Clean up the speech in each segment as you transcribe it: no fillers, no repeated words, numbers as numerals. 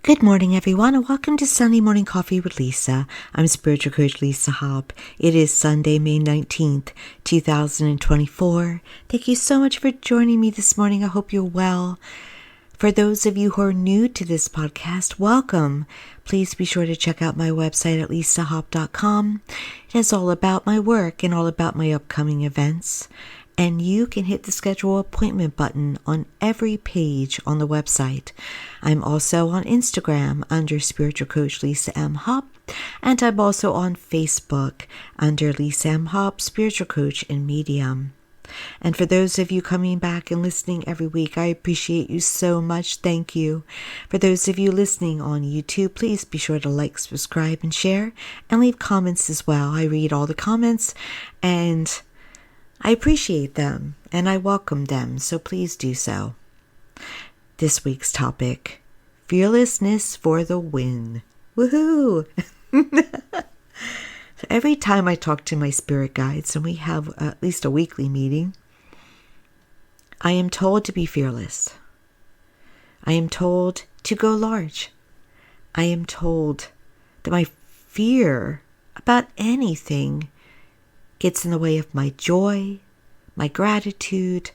Good morning, everyone, and welcome to Sunday Morning Coffee with Lisa. I'm Spiritual Coach Lisa Hobb. It is Sunday, May 19th, 2024. Thank you so much for joining me this morning. I hope you're well. For those of you who are new to this podcast, welcome. Please be sure to check out my website at lisahobb.com. It is all about my work and all about my upcoming events. And you can hit the schedule appointment button on every page on the website. I'm also on Instagram under Spiritual Coach Lisa M. Hobb, and I'm also on Facebook under Lisa M. Hobb, Spiritual Coach and Medium. And for those of you coming back and listening every week, I appreciate you so much. Thank you. For those of you listening on YouTube, please be sure to like, subscribe, and share, and leave comments as well. I read all the comments, and I appreciate them and I welcome them, so please do so. This week's topic, Fearlessness for the Win. Woohoo! So every time I talk to my spirit guides, and we have at least a weekly meeting, I am told to be fearless. I am told to go large. I am told that my fear about anything gets in the way of my joy, my gratitude,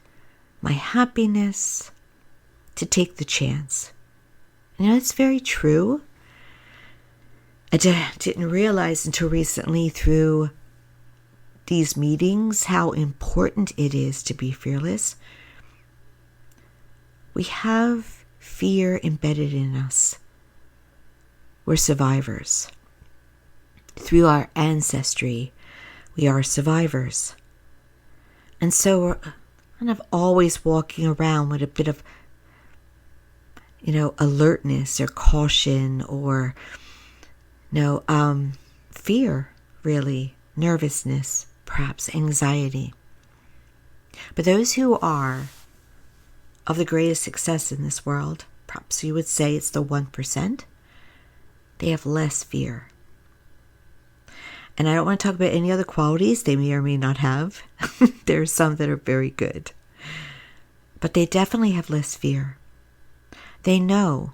my happiness, to take the chance. And it's very true. I didn't realize until recently through these meetings how important it is to be fearless. We have fear embedded in us. We're survivors. Through our ancestry, we are survivors. And so we're kind of always walking around with a bit of, alertness or caution or, fear, really, nervousness, perhaps anxiety. But those who are of the greatest success in this world, perhaps you would say it's the 1%, they have less fear. And I don't want to talk about any other qualities they may or may not have. There are some that are very good. But they definitely have less fear. They know.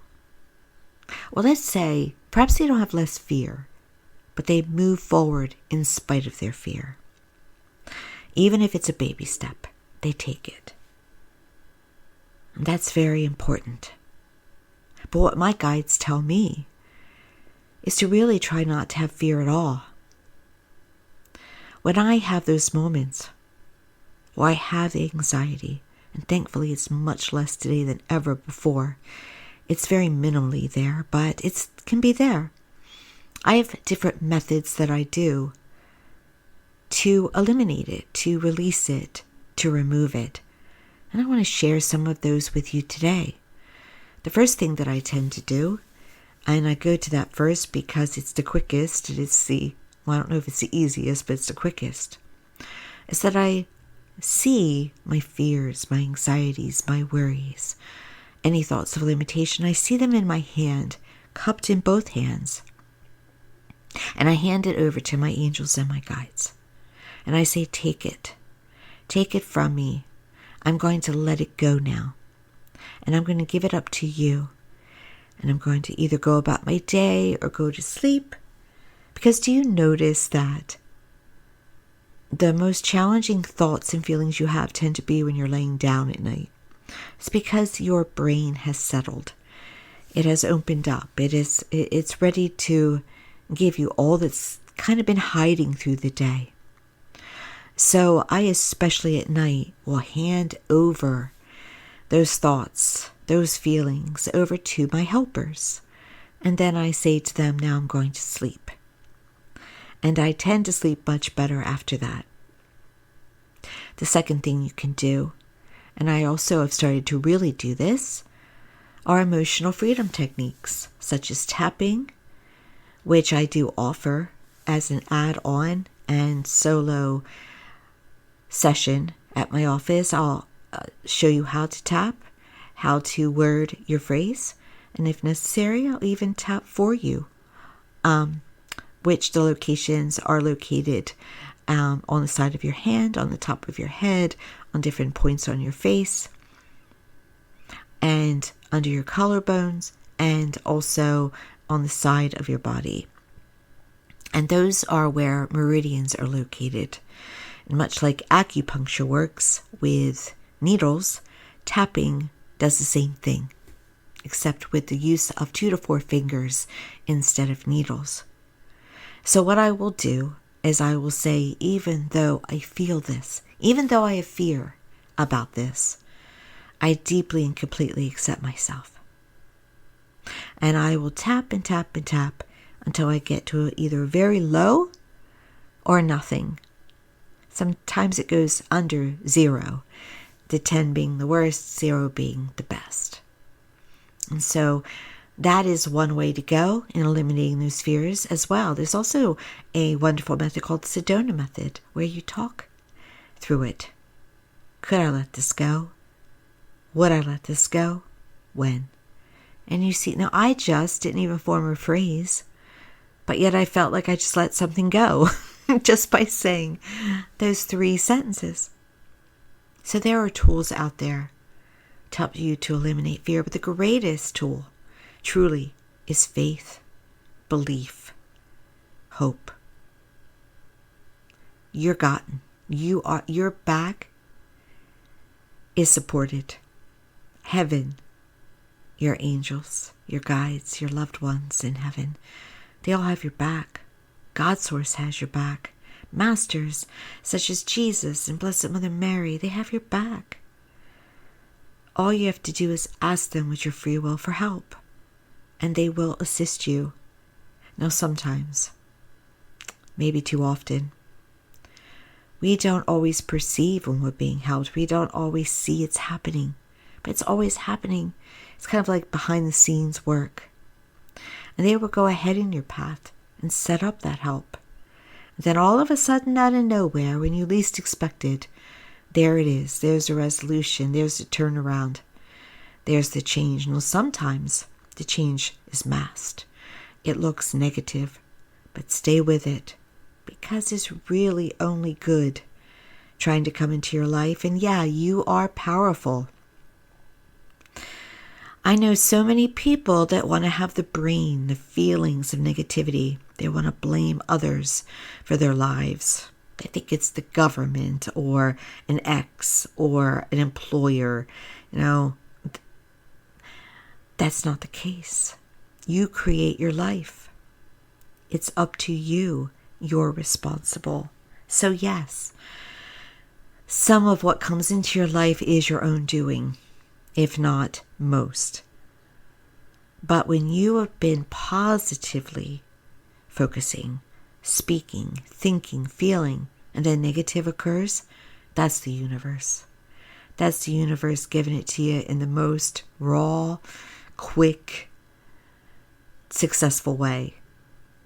Well, let's say, perhaps they don't have less fear, but they move forward in spite of their fear. Even if it's a baby step, they take it. And that's very important. But what my guides tell me is to really try not to have fear at all. When I have those moments where I have the anxiety, and thankfully it's much less today than ever before, it's very minimally there, but it can be there. I have different methods that I do to eliminate it, to release it, to remove it. And I want to share some of those with you today. The first thing that I tend to do, and I go to that first because it's the quickest, I don't know if it's the easiest, but it's the quickest, is that I see my fears, my anxieties, my worries, any thoughts of limitation. I see them in my hand, cupped in both hands. And I hand it over to my angels and my guides. And I say, take it. Take it from me. I'm going to let it go now. And I'm going to give it up to you. And I'm going to either go about my day or go to sleep. Because do you notice that the most challenging thoughts and feelings you have tend to be when you're laying down at night? It's because your brain has settled. It has opened up. It's ready to give you all that's kind of been hiding through the day. So I, especially at night, will hand over those thoughts, those feelings over to my helpers. And then I say to them, now I'm going to sleep. And I tend to sleep much better after that. The second thing you can do, and I also have started to really do this, are emotional freedom techniques, such as tapping, which I do offer as an add-on and solo session at my office. I'll show you how to tap, how to word your phrase, and if necessary, I'll even tap for you. Which the locations are located on the side of your hand, on the top of your head, on different points on your face, and under your collarbones, and also on the side of your body. And those are where meridians are located. And much like acupuncture works with needles, tapping does the same thing, except with the use of 2 to 4 fingers instead of needles. So what I will do is I will say, even though I feel this, even though I have fear about this, I deeply and completely accept myself. And I will tap and tap and tap until I get to either very low or nothing. Sometimes it goes under 0, the 10 being the worst, 0 being the best. And so that is one way to go in eliminating those fears as well. There's also a wonderful method called the Sedona method, where you talk through it. Could I let this go? Would I let this go? When? And you see, now I just didn't even form a phrase, but yet I felt like I just let something go just by saying those 3 sentences. So there are tools out there to help you to eliminate fear, but the greatest tool truly is faith, belief, hope. You're gotten. Your back is supported. Heaven, your angels, your guides, your loved ones in heaven, they all have your back. God Source has your back. Masters such as Jesus and Blessed Mother Mary, they have your back. All you have to do is ask them with your free will for help, and they will assist you. Now sometimes, maybe too often, we don't always perceive when we're being helped. We don't always see it's happening, but it's always happening. It's kind of like behind the scenes work. And they will go ahead in your path and set up that help. And then all of a sudden, out of nowhere, when you least expected, there it is. There's a resolution. There's a turnaround. There's the change. Now, sometimes the change is masked. It looks negative, but stay with it, because it's really only good trying to come into your life. And yeah, you are powerful. I know so many people that want to have the brain, the feelings of negativity. They want to blame others for their lives. They think it's the government or an ex or an employer. That's not the case. You create your life. It's up to you. You're responsible. So yes, some of what comes into your life is your own doing, if not most. But when you have been positively focusing, speaking, thinking, feeling, and then negative occurs, that's the universe. That's the universe giving it to you in the most raw, quick, successful way.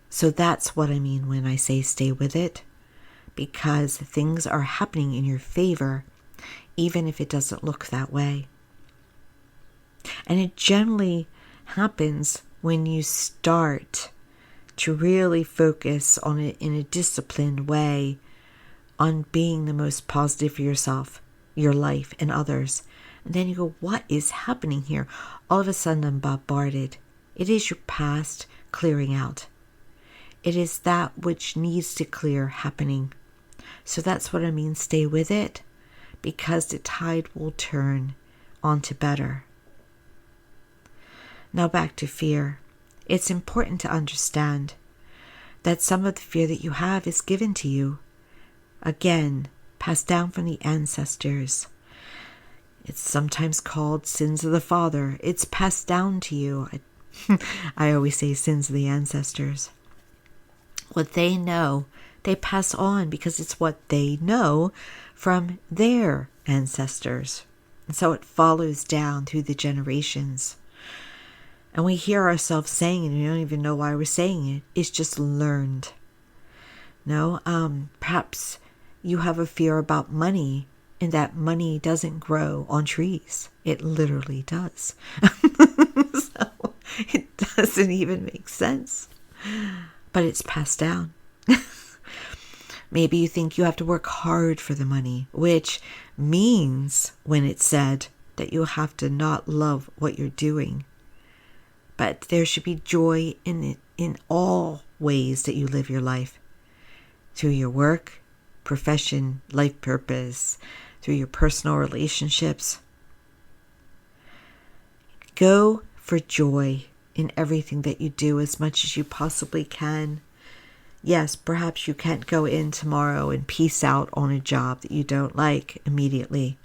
So that's what I mean when I say stay with it, because things are happening in your favor, even if it doesn't look that way. And it generally happens when you start to really focus on it in a disciplined way, on being the most positive for yourself, your life, and others. And then you go, what is happening here? All of a sudden I'm bombarded. It is your past clearing out. It is that which needs to clear happening. So that's what I mean, stay with it, because the tide will turn onto better. Now back to fear. It's important to understand that some of the fear that you have is given to you. Again, passed down from the ancestors. It's sometimes called sins of the father. It's passed down to you. I always say sins of the ancestors. What they know, they pass on because it's what they know from their ancestors. And so it follows down through the generations. And we hear ourselves saying it, and we don't even know why we're saying it. It's just learned. Perhaps you have a fear about money, and that money doesn't grow on trees. It literally does. So it doesn't even make sense. But it's passed down. Maybe you think you have to work hard for the money, which means, when it's said, that you have to not love what you're doing. But there should be joy in all ways that you live your life. Through your work, profession, life purpose, through your personal relationships. Go for joy in everything that you do as much as you possibly can. Yes, perhaps you can't go in tomorrow and peace out on a job that you don't like immediately.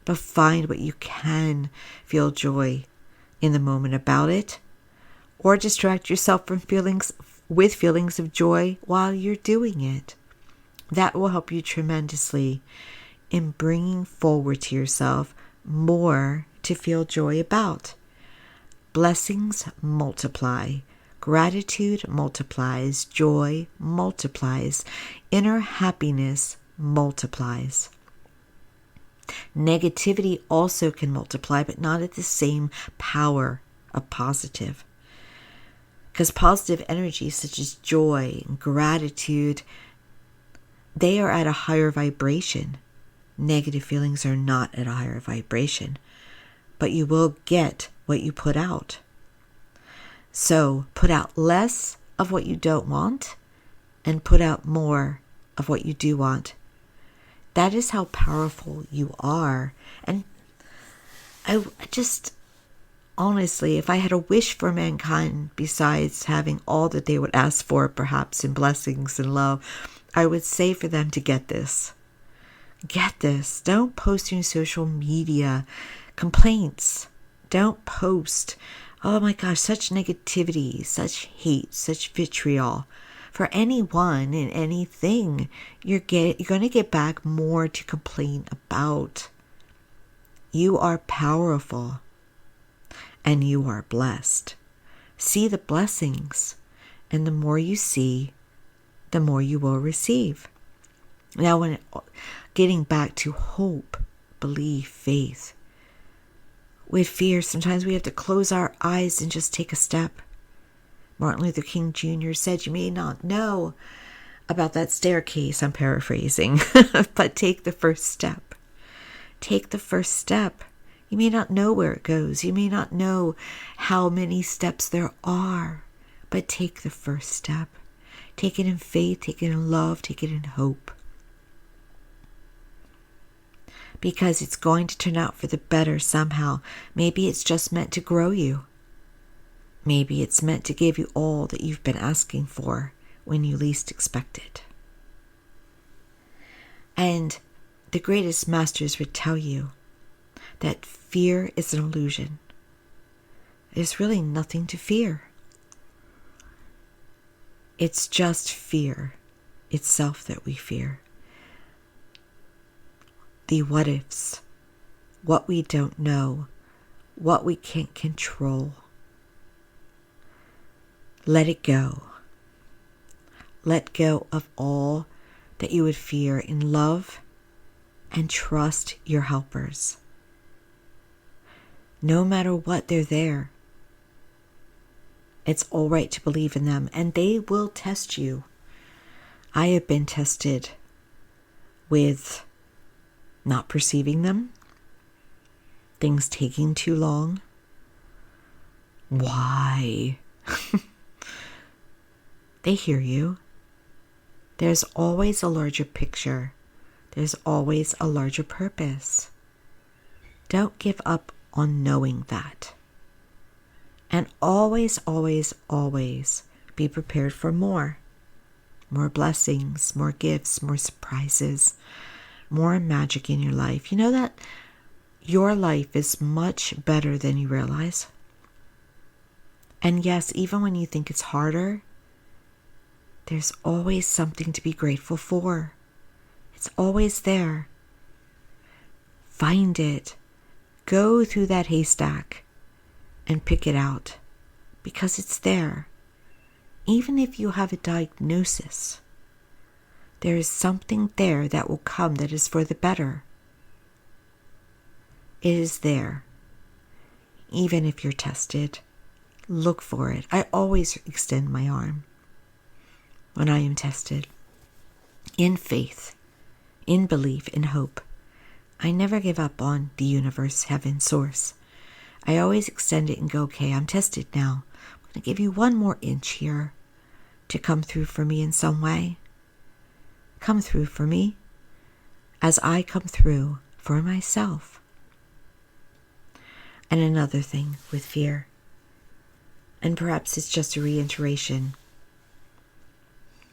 But find what you can feel joy in the moment about it. Or distract yourself from feelings of joy while you're doing it. That will help you tremendously in bringing forward to yourself more to feel joy about. Blessings multiply. Gratitude multiplies. Joy multiplies. Inner happiness multiplies. Negativity also can multiply, but not at the same power of positive. Because positive energies such as joy and gratitude, they are at a higher vibration. Negative feelings are not at a higher vibration, but you will get what you put out. So put out less of what you don't want and put out more of what you do want. That is how powerful you are. And I just, honestly, if I had a wish for mankind besides having all that they would ask for, perhaps in blessings and love, I would say for them to get this. Get this. Don't post on social media complaints. Don't post, oh my gosh, such negativity, such hate, such vitriol. For anyone and anything, you're going to get back more to complain about. You are powerful and you are blessed. See the blessings, and the more you see, the more you will receive. Now, getting back to hope, belief, faith. With fear, sometimes we have to close our eyes and just take a step. Martin Luther King Jr. said, you may not know about that staircase, I'm paraphrasing, but take the first step. Take the first step. You may not know where it goes. You may not know how many steps there are, but take the first step. Take it in faith, take it in love, take it in hope. Because it's going to turn out for the better somehow. Maybe it's just meant to grow you. Maybe it's meant to give you all that you've been asking for when you least expect it. And the greatest masters would tell you that fear is an illusion. There's really nothing to fear. It's just fear itself that we fear. The what ifs, what we don't know, what we can't control. Let it go. Let go of all that you would fear in love and trust your helpers. No matter what, they're there. It's all right to believe in them, and they will test you. I have been tested with not perceiving them, things taking too long. Why? They hear you. There's always a larger picture. There's always a larger purpose. Don't give up on knowing that. And always, always, always be prepared for more. More blessings, more gifts, more surprises, more magic in your life. You know that your life is much better than you realize. And yes, even when you think it's harder, there's always something to be grateful for. It's always there. Find it. Go through that haystack and pick it out, because it's there. Even if you have a diagnosis, there is something there that will come that is for the better. It is there. Even if you're tested, look for it. I always extend my arm when I am tested. In faith, in belief, in hope. I never give up on the universe, heaven, source. I always extend it and go, okay, I'm tested now. I'm going to give you one more inch here to come through for me in some way. Come through for me as I come through for myself. And another thing with fear, and perhaps it's just a reiteration,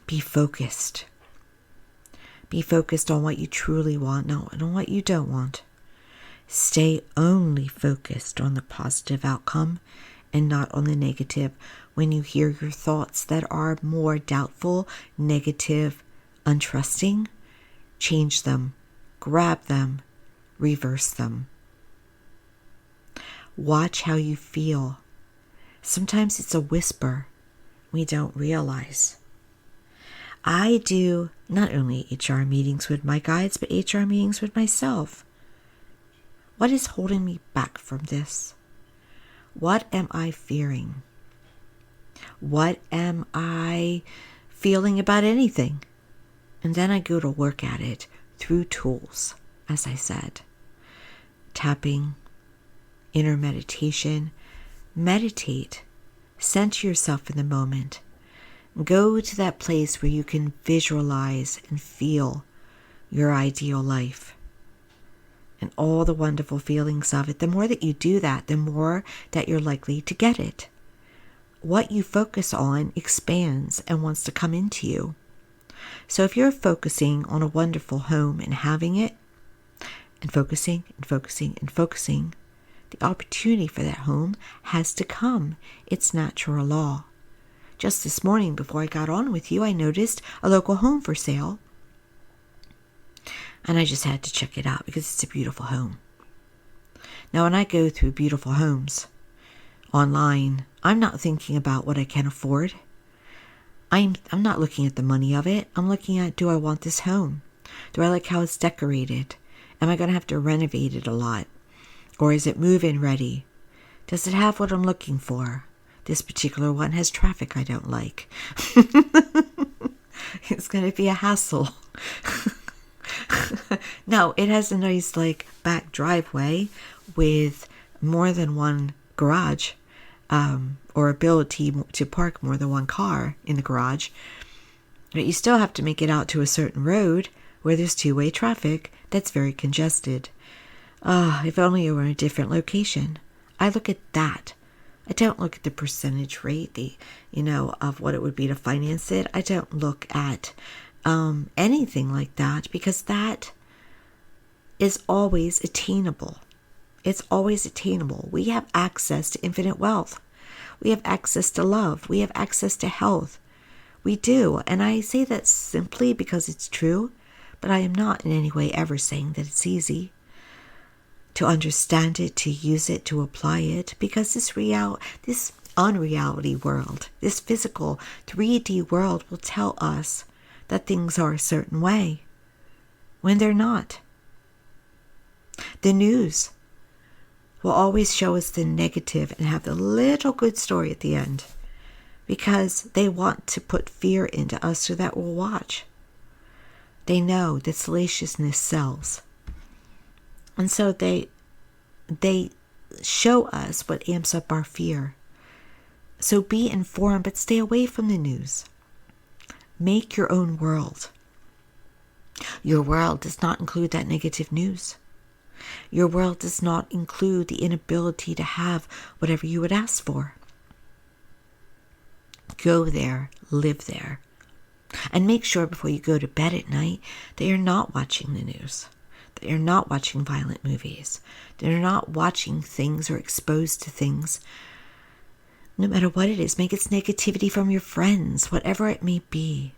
be focused. Be focused on what you truly want, not on what you don't want. Stay only focused on the positive outcome and not on the negative. When you hear your thoughts that are more doubtful, negative, untrusting, change them, grab them, reverse them. Watch how you feel. Sometimes it's a whisper we don't realize. I do not only HR meetings with my guides, but HR meetings with myself. What is holding me back from this? What am I fearing? What am I feeling about anything? And then I go to work at it through tools, as I said. Tapping, inner meditation. Meditate. Center yourself in the moment. Go to that place where you can visualize and feel your ideal life and all the wonderful feelings of it. The more that you do that, the more that you're likely to get it. What you focus on expands and wants to come into you. So if you're focusing on a wonderful home and having it, and focusing and focusing and focusing, the opportunity for that home has to come. It's natural law. Just this morning, before I got on with you, I noticed a local home for sale. And I just had to check it out because it's a beautiful home. Now, when I go through beautiful homes online, I'm not thinking about what I can afford. I'm not looking at the money of it. I'm looking at, do I want this home? Do I like how it's decorated? Am I going to have to renovate it a lot? Or is it move-in ready? Does it have what I'm looking for? This particular one has traffic I don't like. It's going to be a hassle. No, it has a nice back driveway with more than one garage, or ability to park more than one car in the garage. But you still have to make it out to a certain road where there's two-way traffic that's very congested. If only it were a different location. I look at that. I don't look at the percentage rate, of what it would be to finance it. I don't look at anything like that, because that is always attainable. It's always attainable. We have access to infinite wealth. We have access to love. We have access to health. We do. And I say that simply because it's true, but I am not in any way ever saying that it's easy to understand it, to use it, to apply it, because this unreality world, this physical 3D world will tell us that things are a certain way when they're not. The news will always show us the negative and have the little good story at the end, because they want to put fear into us so that we'll watch. They know that salaciousness sells. And so they show us what amps up our fear. So be informed, but stay away from the news. Make your own world. Your world does not include that negative news. Your world does not include the inability to have whatever you would ask for. Go there, live there, and make sure before you go to bed at night that you're not watching the news. That you're not watching violent movies. That you're not watching things or exposed to things. No matter what it is, make it negativity from your friends, whatever it may be.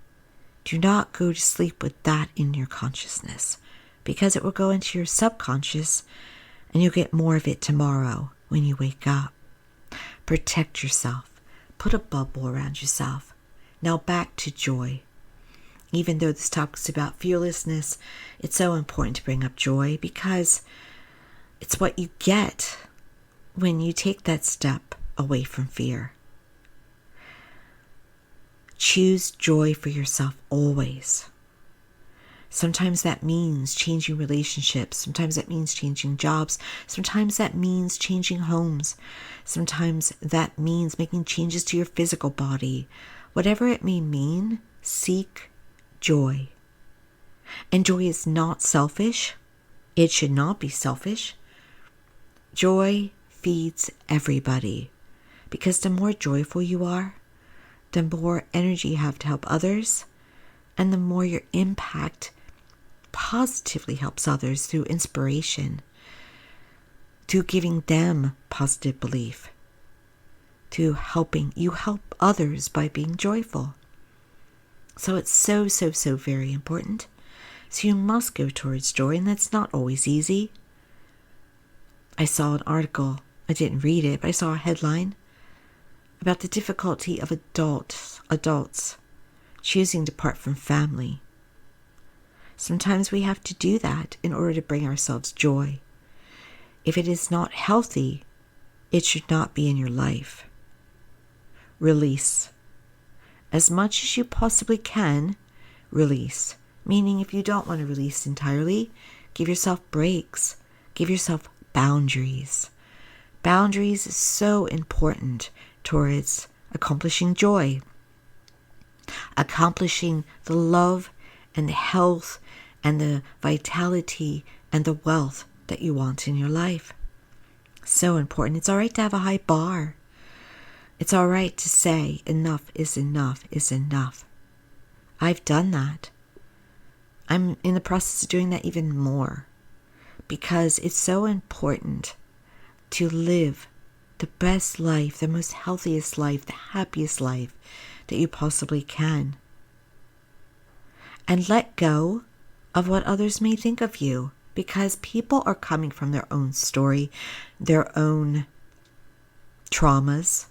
Do not go to sleep with that in your consciousness, because it will go into your subconscious and you'll get more of it tomorrow when you wake up. Protect yourself. Put a bubble around yourself. Now back to joy. Even though this topic is about fearlessness, it's so important to bring up joy, because it's what you get when you take that step away from fear. Choose joy for yourself always. Sometimes that means changing relationships. Sometimes that means changing jobs. Sometimes that means changing homes. Sometimes that means making changes to your physical body. Whatever it may mean, seek joy. And joy is not selfish. It should not be selfish. Joy feeds everybody, because the more joyful you are, the more energy you have to help others, and the more your impact positively helps others through inspiration, through giving them positive belief, through helping you help others by being joyful. So it's so very important. So you must go towards joy, and that's not always easy. I saw an article, I didn't read it, but I saw a headline about the difficulty of adults choosing to part from family. Sometimes we have to do that in order to bring ourselves joy. If it is not healthy, it should not be in your life. Release. As much as you possibly can, release. Meaning if you don't want to release entirely, give yourself breaks. Give yourself boundaries. Boundaries is so important towards accomplishing joy, accomplishing the love and the health and the vitality and the wealth that you want in your life. So important. It's all right to have a high bar. It's all right to say enough is enough is enough. I've done that. I'm in the process of doing that even more, because it's so important to live the best life, the most healthiest life, the happiest life that you possibly can. And let go of what others may think of you, because people are coming from their own story, their own traumas,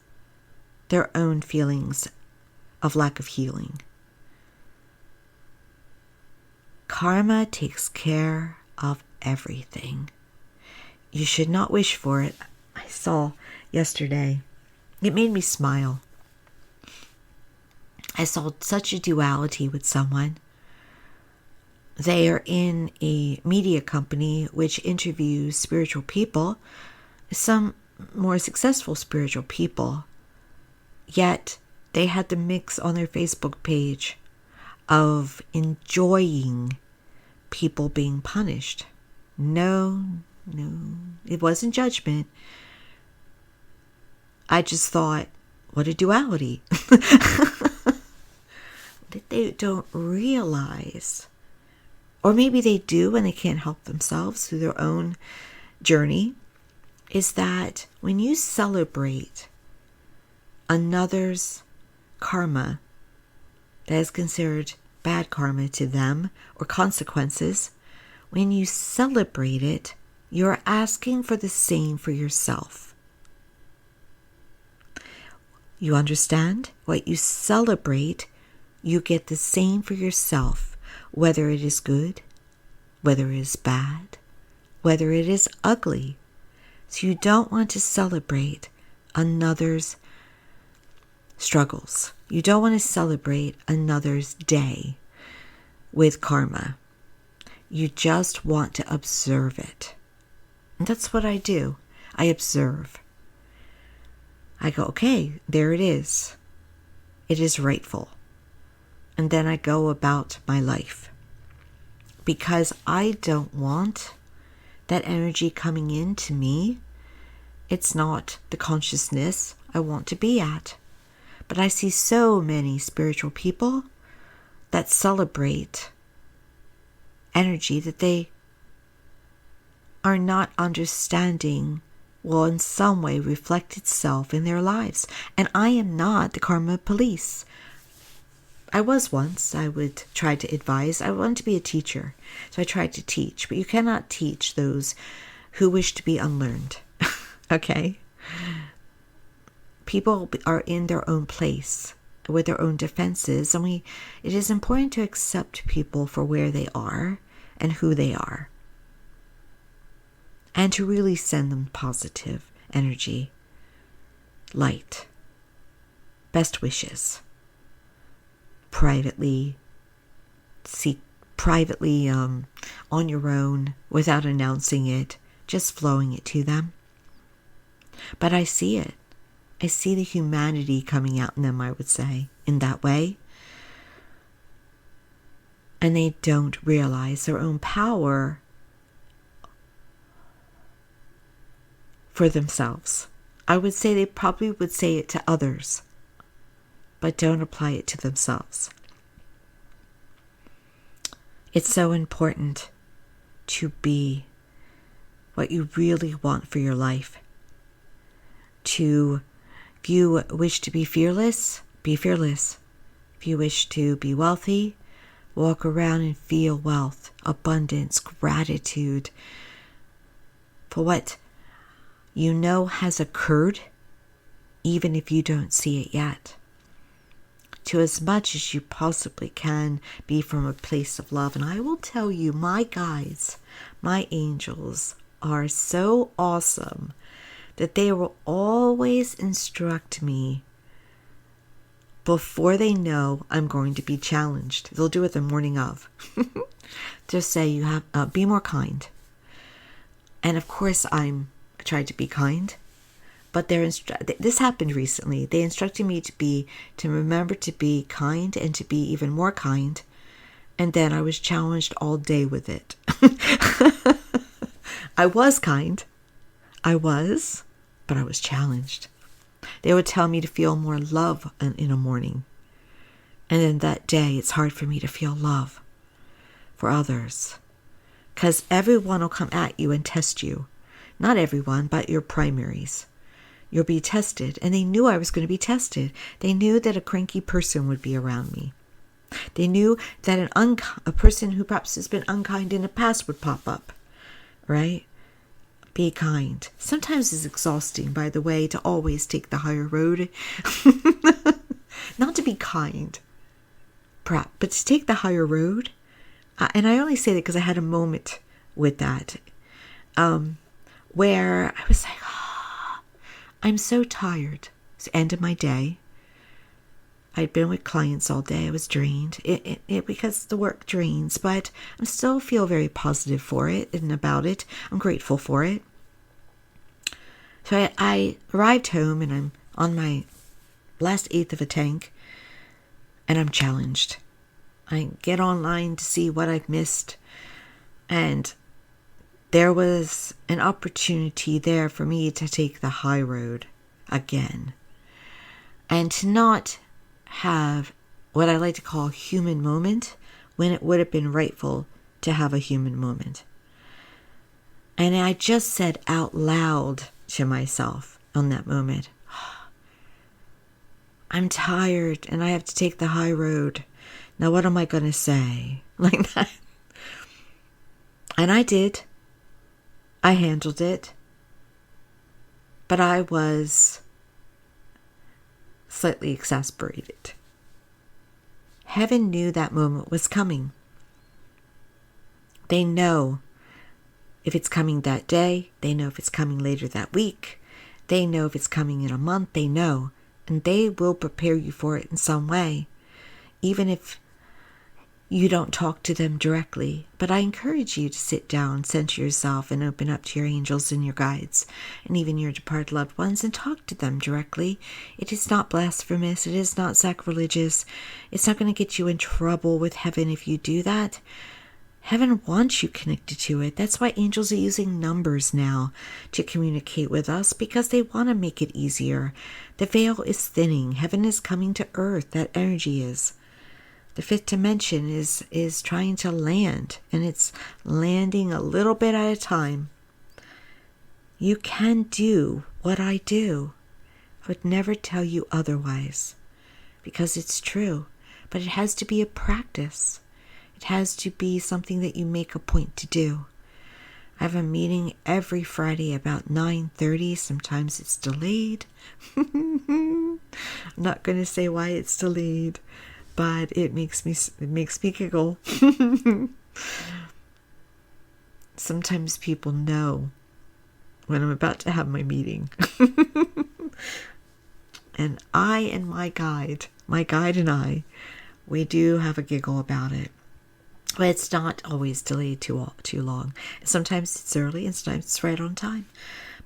their own feelings of lack of healing. Karma takes care of everything. You should not wish for it. I saw yesterday, it made me smile. I saw such a duality with someone. They are in a media company which interviews spiritual people, some more successful spiritual people. Yet they had the mix on their Facebook page of enjoying people being punished. No, it wasn't judgment. I just thought, what a duality. That they don't realize, or maybe they do and they can't help themselves through their own journey, is that when you celebrate another's karma that is considered bad karma to them or consequences, when you celebrate it, you're asking for the same for yourself. You understand? What you celebrate, you get the same for yourself, whether it is good, whether it is bad, whether it is ugly. So you don't want to celebrate another's struggles. You don't want to celebrate another's day with karma. You just want to observe it. And that's what I do. I observe. I go, okay, there it is. It is rightful. And then I go about my life. Because I don't want that energy coming into me. It's not the consciousness I want to be at. But I see so many spiritual people that celebrate energy that they are not understanding will in some way reflect itself in their lives. And I am not the karma police. I was once. I would try to advise. I wanted to be a teacher. So I tried to teach. But you cannot teach those who wish to be unlearned. Okay? People are in their own place with their own defenses, and it is important to accept people for where they are and who they are, and to really send them positive energy, light, best wishes, privately seek privately on your own without announcing it, just flowing it to them. But I see it. I see the humanity coming out in them, I would say, in that way. And they don't realize their own power for themselves. I would say they probably would say it to others, but don't apply it to themselves. It's so important to be what you really want for your life. If you wish to be fearless, be fearless. If you wish to be wealthy, walk around and feel wealth, abundance, gratitude for what you know has occurred, even if you don't see it yet. To as much as you possibly can, be from a place of love. And I will tell you, my guides, my angels are so awesome that they will always instruct me before they know I'm going to be challenged. They'll do it the morning of. Just say, you have be more kind. And of course, I tried to be kind. But this happened recently. They instructed me to remember to be kind and to be even more kind. And then I was challenged all day with it. I was kind. But I was challenged. They would tell me to feel more love in a morning. And then that day, it's hard for me to feel love for others. Because everyone will come at you and test you. Not everyone, but your primaries. You'll be tested. And they knew I was going to be tested. They knew that a cranky person would be around me. They knew that a person who perhaps has been unkind in the past would pop up. Right? Be kind. Sometimes it's exhausting, by the way, to always take the higher road. Not to be kind, but to take the higher road. And I only say that because I had a moment with that. Where I was like, I'm so tired. It's the end of my day. I'd been with clients all day. I was drained. Because the work drains, but I still feel very positive for it and about it. I'm grateful for it. So I arrived home and I'm on my last eighth of a tank and I'm challenged. I get online to see what I've missed, and there was an opportunity there for me to take the high road again and to not have what I like to call a human moment when it would have been rightful to have a human moment. And I just said out loud to myself on that moment, I'm tired and I have to take the high road. Now what am I going to say? Like that. And I did. I handled it. But I was slightly exasperated. Heaven knew that moment was coming. They know if it's coming that day. They know if it's coming later that week. They know if it's coming in a month. They know. And they will prepare you for it in some way. Even if you don't talk to them directly. But I encourage you to sit down, center yourself, and open up to your angels and your guides, and even your departed loved ones, and talk to them directly. It is not blasphemous. It is not sacrilegious. It's not going to get you in trouble with heaven if you do that. Heaven wants you connected to it. That's why angels are using numbers now to communicate with us, because they want to make it easier. The veil is thinning. Heaven is coming to earth. That energy is. The fifth dimension is trying to land, and it's landing a little bit at a time. You can do what I do. I would never tell you otherwise, because it's true. But it has to be a practice. It has to be something that you make a point to do. I have a meeting every Friday about 9:30. Sometimes it's delayed. I'm not going to say why it's delayed, but it makes me giggle. Sometimes people know when I'm about to have my meeting. And I and my guide and I, we do have a giggle about it. But it's not always delayed too long. Sometimes it's early and sometimes it's right on time.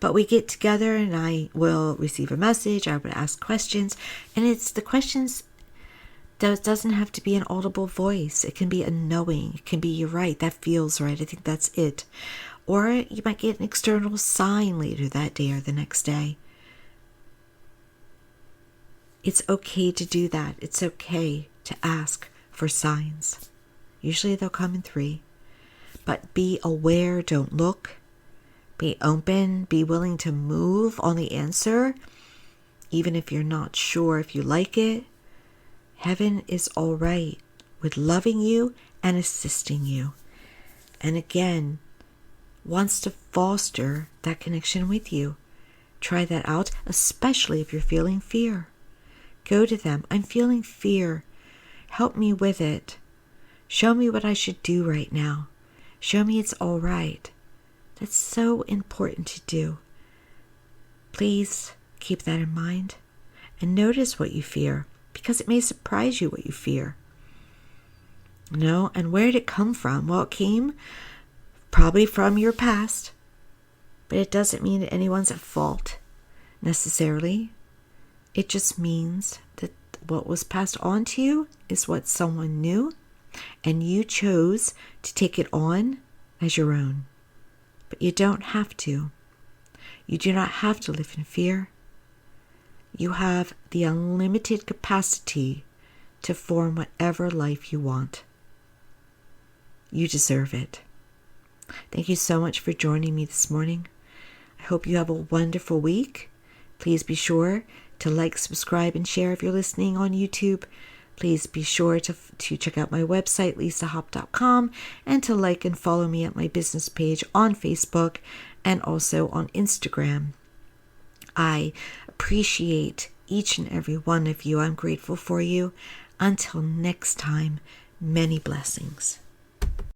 But we get together and I will receive a message. I would ask questions. And it's the questions that doesn't have to be an audible voice. It can be a knowing. It can be, you're right, that feels right. I think that's it. Or you might get an external sign later that day or the next day. It's okay to do that. It's okay to ask for signs. Usually they'll come in 3. But be aware, don't look. Be open, be willing to move on the answer, even if you're not sure if you like it. Heaven is all right with loving you and assisting you. And again, wants to foster that connection with you. Try that out, especially if you're feeling fear. Go to them. I'm feeling fear. Help me with it. Show me what I should do right now. Show me it's all right. That's so important to do. Please keep that in mind and notice what you fear, because it may surprise you what you fear. And where did it come from? Well, it came probably from your past, but it doesn't mean that anyone's at fault necessarily. It just means that what was passed on to you is what someone knew, and you chose to take it on as your own. But you don't have to. You do not have to live in fear. You have the unlimited capacity to form whatever life you want. You deserve it. Thank you so much for joining me this morning. I hope you have a wonderful week. Please be sure to like, subscribe, and share if you're listening on YouTube. Please be sure to check out my website, lisahop.com, and to like and follow me at my business page on Facebook and also on Instagram. I appreciate each and every one of you. I'm grateful for you. Until next time, many blessings.